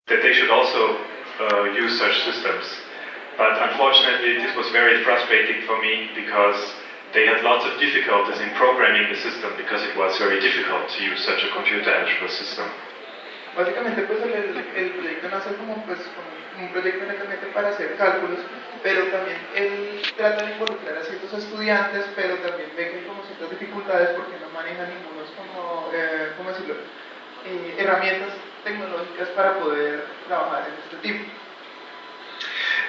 that they should also use such systems. But unfortunately, this was very frustrating for me because they had lots of difficulties in programming the system because it was very difficult to use such a computer algebra system. Básicamente, pues el proyecto nace como un proyecto netamente para hacer cálculos, pero también él trata de involucrar a ciertos estudiantes, pero también ve que hay como ciertas dificultades porque no maneja ningunos como, ¿cómo decirlo? Herramientas tecnológicas para poder trabajar en este tipo.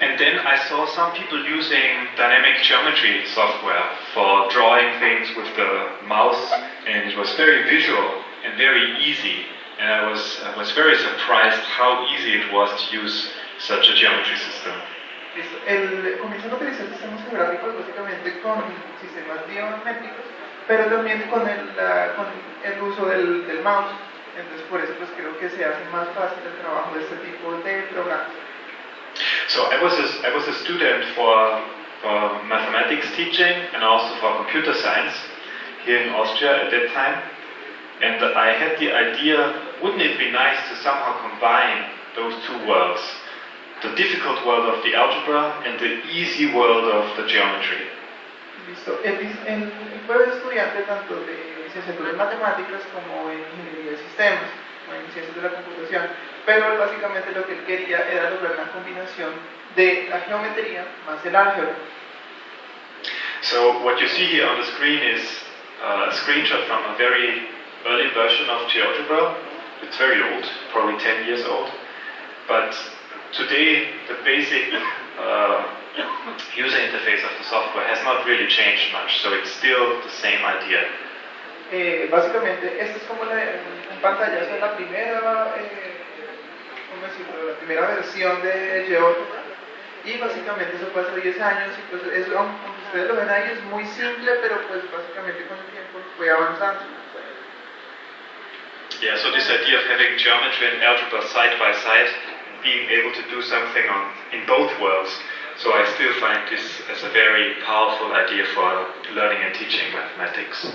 And then I saw some people using dynamic geometry software for drawing things with the mouse, and it was very visual and very easy. And I was very surprised how easy it was to use such a geometry system. Comienzan a utilizar sistemas geográficos básicamente con sistemas biométricos, pero también con el uso del mouse. Entonces por eso pues creo que se hace más fácil el trabajo de este tipo de programas. So I was a student for mathematics teaching and also for computer science here in Austria at that time. And I had the idea, wouldn't it be nice to somehow combine those two worlds? The difficult world of the algebra and the easy world of the geometry. Listo. Él fue estudiante tanto de licenciatura en matemáticas como en ingeniería de sistemas, o en ciencias de la computación, pero básicamente lo que él quería era lograr una combinación de la geometría más el álgebra. So what you see here on the screen is a screenshot from a very early version of Geogebra. It's very old, probably 10 years old, but today the basic user interface of the software has not really changed much, so it's still the same idea. Básicamente, esta es como un pantallazo de la primera, ¿cómo decirlo? La primera versión de Geogebra, y básicamente eso fue hace 10 años, y pues eso, aunque ustedes lo ven ahí, es muy simple, pero pues básicamente con el tiempo fue avanzando. Yeah, so this idea of having geometry and algebra side by side, being able to do something in both worlds, so I still find this as a very powerful idea for learning and teaching mathematics.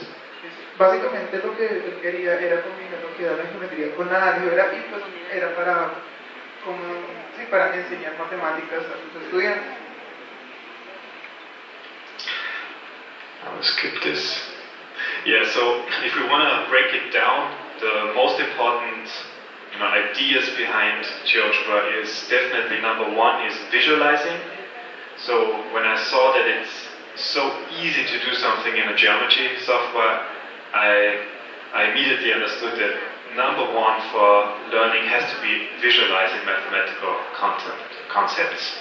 Básicamente lo que él quería era combinar lo que era la geometría con la álgebra y pues era para enseñar matemáticas a sus estudiantes. I'll skip this. Yeah, so if we want to break it down, the most important ideas behind Geogebra is definitely number one is visualizing. So when I saw that it's so easy to do something in a geometry software, I immediately understood that number one for learning has to be visualizing mathematical concepts.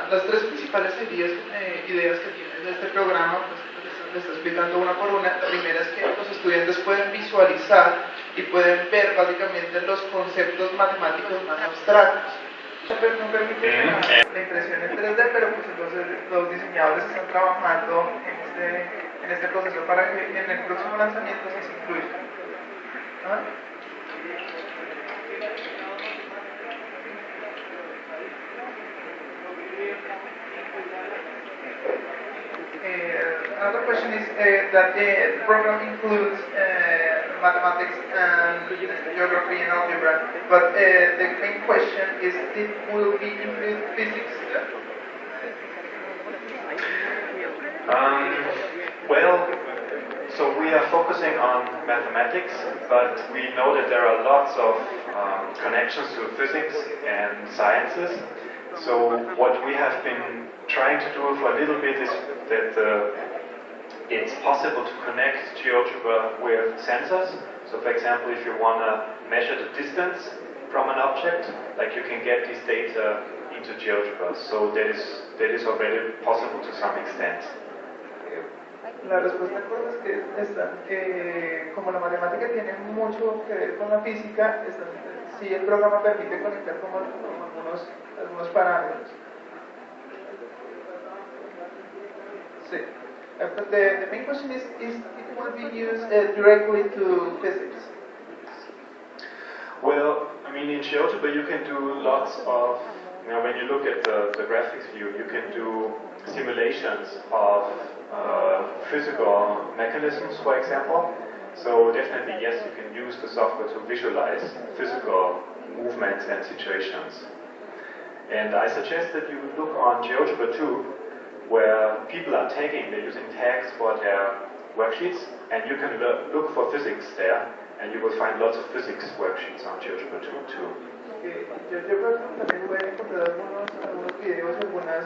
Las tres principales ideas que tiene este programa, pues le estoy explicando una por una. La primera es que los estudiantes pueden visualizar y pueden ver básicamente los conceptos matemáticos más abstractos. No permite la impresión en 3D, pero pues entonces los diseñadores están trabajando en este proceso para que en el próximo lanzamiento se incluya. Another question is that the program includes mathematics and geography and algebra, but the main question is, will we include physics? Well, so we are focusing on mathematics, but we know that there are lots of connections to physics and sciences. So what we have been trying to do for a little bit is that it's possible to connect GeoGebra with sensors. So for example, if you want to measure the distance from an object, like you can get this data into GeoGebra. So that is already possible to some extent. La respuesta es que como la matemática tiene mucho que ver con la física, sí el programa permite conectar como algunos parámetros. Sí. But the main question is it will be used directly to physics? Well, I mean, in GeoGebra you can do lots of, when you look at the graphics view, you can do simulations of physical mechanisms, for example. So definitely, yes, you can use the software to visualize physical movements and situations. And I suggest that you look on Geogebra 2, where people are tagging, they're using tags for their worksheets, and you can look for physics there, and you will find lots of physics worksheets on Geogebra 2 too. Geogebra también puede encontrar algunos videos, algunas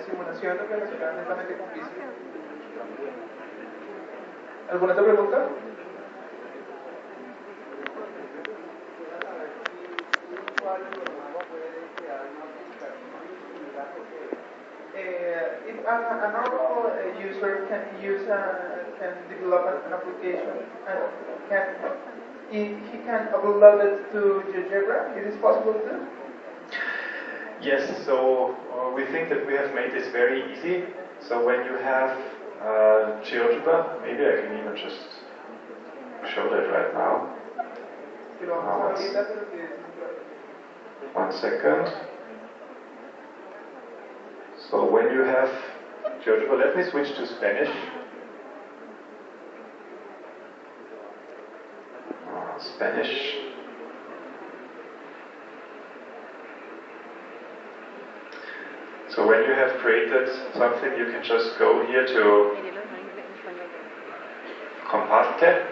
simulaciones relacionadas netamente con física. ¿Alguna otra pregunta? If a normal user can develop an application and he can upload it to Geogebra, is this possible too? Yes, so we think that we have made this very easy. So when you have Geogebra, maybe I can even just show that right now. One second. So when you have Geogebra, let me switch to Spanish. Spanish. So when you have created something, you can just go here to Comparte,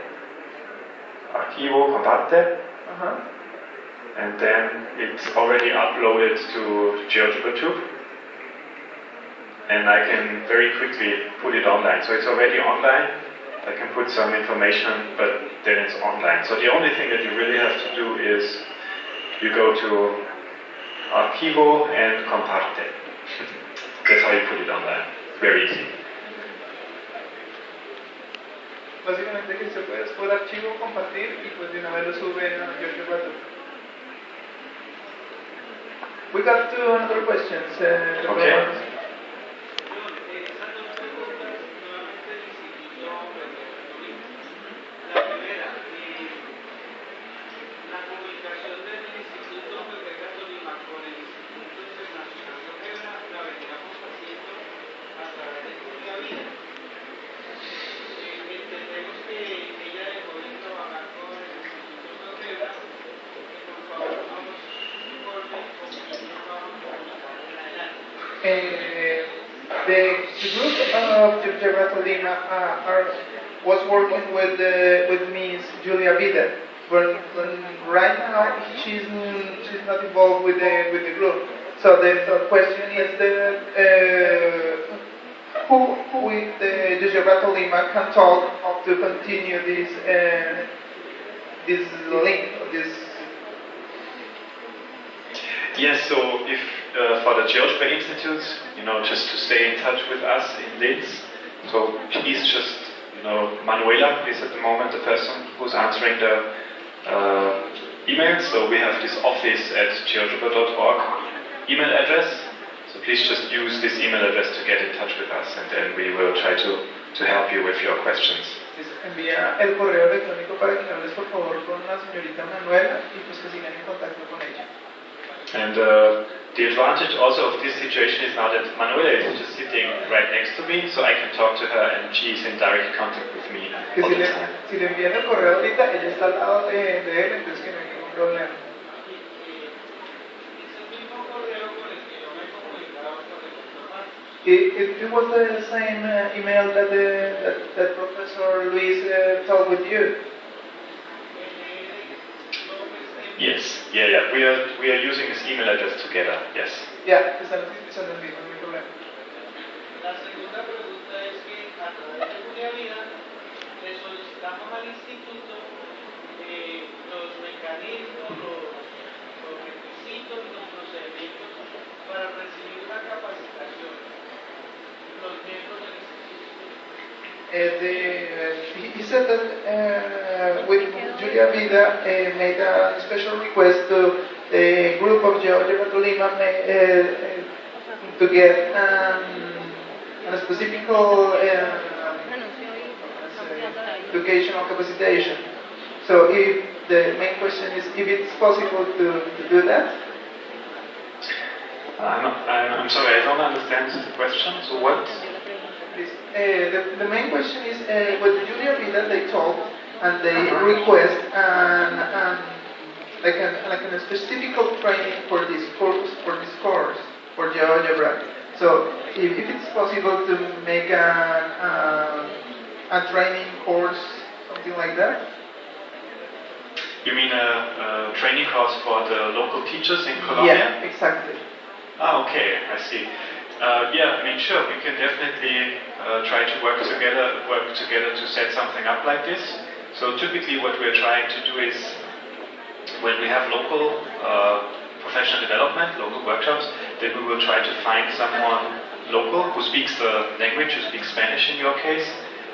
Archivo, Comparte, and then it's already uploaded to Geogebra Tube, and I can very quickly put it online. So it's already online. I can put some information, but then it's online. So the only thing that you really have to do is you go to Archivo and Comparte. That's how you put it online. Very easy. Básicamente que se puede por archivo compartir y pues de una vez lo sube a Geogebra. We got to another questions. Okay. The group of Geogebra was working with Miss Julia Vida, but right now she's not involved with the group. So the question is that who with the Geogebra Lima can talk to continue this link, this. Yes, so if for the Geogebra Institute, just to stay in touch with us in Linz, so please just, Manuela is at the moment the person who's answering the emails. So we have this office at geogebra.org email address. So please just use this email address to get in touch with us, and then we will try to help you with your questions. Envía el correo electrónico para que hables por favor con la señorita Manuela y pues que sigan en contacto con ella. And the advantage also of this situation is now that Manuela is just sitting right next to me, so I can talk to her and she is in direct contact with me all the time. Si le envían el correo ahorita, ella está al lado de él, entonces que no hay ningún problema. It was the same email that Professor Luis talked with you. Yes, yeah. We are using this email address together. Yes. Yeah, están utilizando el mismo, no hay problema. La segunda pregunta es que a través de Julia Vida le solicitamos al instituto los mecanismos, los requisitos, los procedimientos para recibir una capacitación. Los miembros del instituto. He said that with Julia Vida made a special request to the group of Geogebra Lima to get a specific educational capacitation. So if the main question is if it's possible to do that. I'm sorry, I don't understand the question. So what? The main question is with Julia Vida they talk and they request like a specific training for this course, for GeoGebra. So if it's possible to make a training course, something like that. You mean a training course for the local teachers in Colombia? Yeah, exactly. Ah, okay, I see. Yeah, I mean, sure, we can definitely try to work together to set something up like this. So typically what we're trying to do is, when we have local professional development, local workshops, then we will try to find someone local who speaks the language, who speaks Spanish in your case,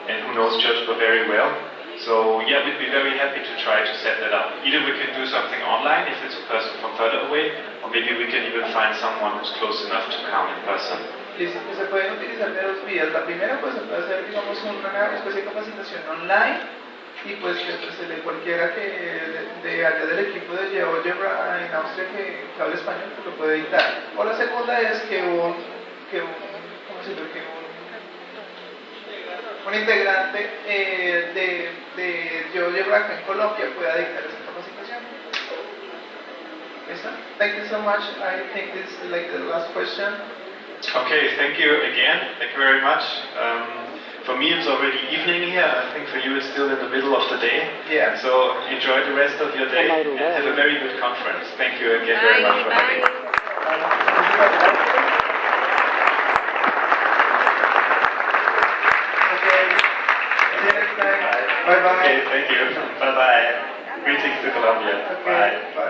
and who knows GeoGebra very well. So yeah, we'd be very happy to try to set that up. Either we can do something online if it's a person from further away, or maybe we can even find someone who's close enough to come in person. Listo, pues se pueden utilizar de dos vías. La primera, pues se puede hacer, digamos, una especie de capacitación online, y pues cualquiera que de allá del equipo de GeoGebra en Austria que hable español, pues lo puede editar. O la segunda es que un integrante de GeoGebra acá en Colombia pueda dictar esa capacitación. ¿Listo? Thank you so much. I think this is like the last question. Okay, thank you again. Thank you very much. For me it's already evening here. I think for you it's still in the middle of the day. Yeah. So enjoy the rest of your day and have a very good conference. Thank you again very much for having me. Bye bye. Okay, thank you. Bye bye. Greetings to Colombia. Okay, bye.